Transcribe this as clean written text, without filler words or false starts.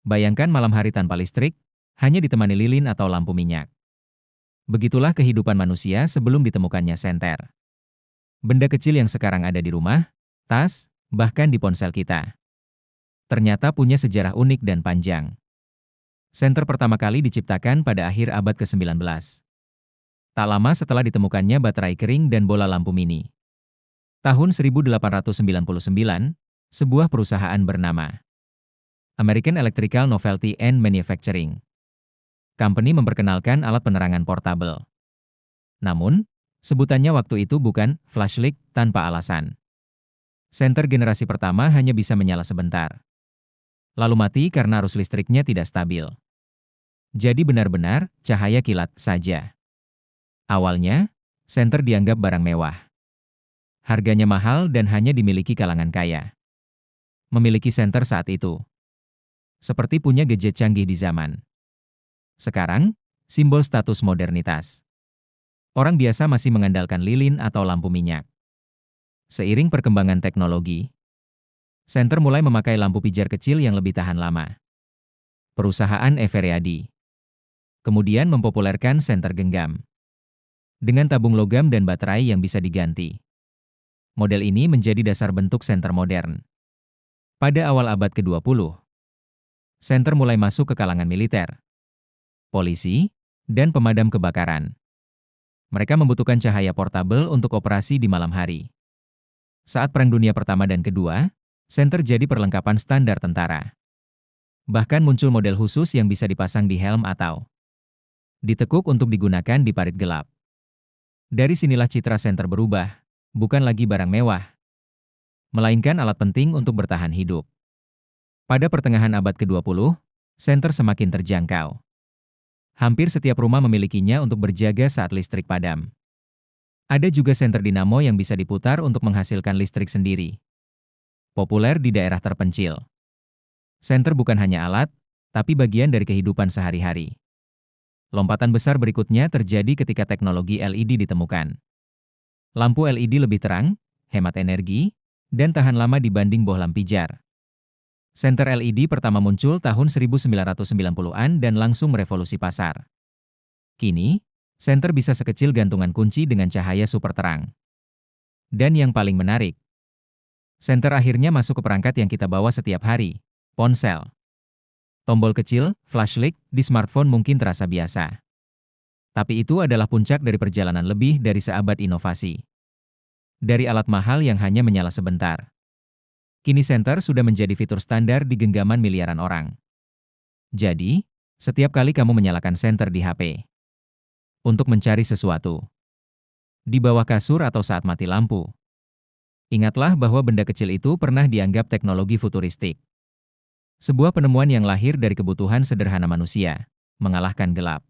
Bayangkan malam hari tanpa listrik, hanya ditemani lilin atau lampu minyak. Begitulah kehidupan manusia sebelum ditemukannya senter. Benda kecil yang sekarang ada di rumah, tas, bahkan di ponsel kita. Ternyata punya sejarah unik dan panjang. Senter pertama kali diciptakan pada akhir abad ke-19. Tak lama setelah ditemukannya baterai kering dan bola lampu mini. Tahun 1899, sebuah perusahaan bernama American Electrical Novelty and Manufacturing Company memperkenalkan alat penerangan portabel. Namun, sebutannya waktu itu bukan flashlight tanpa alasan. Senter generasi pertama hanya bisa menyala sebentar, lalu mati karena arus listriknya tidak stabil. Jadi benar-benar cahaya kilat saja. Awalnya, senter dianggap barang mewah. Harganya mahal dan hanya dimiliki kalangan kaya. Memiliki senter saat itu seperti punya gadget canggih di zaman sekarang, simbol status modernitas. Orang biasa masih mengandalkan lilin atau lampu minyak. Seiring perkembangan teknologi, senter mulai memakai lampu pijar kecil yang lebih tahan lama. Perusahaan Eveready kemudian mempopulerkan senter genggam dengan tabung logam dan baterai yang bisa diganti. Model ini menjadi dasar bentuk senter modern. Pada awal abad ke-20, senter mulai masuk ke kalangan militer, polisi, dan pemadam kebakaran. Mereka membutuhkan cahaya portabel untuk operasi di malam hari. Saat Perang Dunia Pertama dan Kedua, senter jadi perlengkapan standar tentara. Bahkan muncul model khusus yang bisa dipasang di helm atau ditekuk untuk digunakan di parit gelap. Dari sinilah citra senter berubah, bukan lagi barang mewah, melainkan alat penting untuk bertahan hidup. Pada pertengahan abad ke-20, senter semakin terjangkau. Hampir setiap rumah memilikinya untuk berjaga saat listrik padam. Ada juga senter dinamo yang bisa diputar untuk menghasilkan listrik sendiri. Populer di daerah terpencil. Senter bukan hanya alat, tapi bagian dari kehidupan sehari-hari. Lompatan besar berikutnya terjadi ketika teknologi LED ditemukan. Lampu LED lebih terang, hemat energi, dan tahan lama dibanding bohlam pijar. Senter LED pertama muncul tahun 1990-an dan langsung merevolusi pasar. Kini, senter bisa sekecil gantungan kunci dengan cahaya super terang. Dan yang paling menarik, senter akhirnya masuk ke perangkat yang kita bawa setiap hari, ponsel. Tombol kecil, flashlight, di smartphone mungkin terasa biasa. Tapi itu adalah puncak dari perjalanan lebih dari seabad inovasi. Dari alat mahal yang hanya menyala sebentar. Kini senter sudah menjadi fitur standar di genggaman miliaran orang. Jadi, setiap kali kamu menyalakan senter di HP untuk mencari sesuatu di bawah kasur atau saat mati lampu, ingatlah bahwa benda kecil itu pernah dianggap teknologi futuristik. Sebuah penemuan yang lahir dari kebutuhan sederhana manusia, mengalahkan gelap.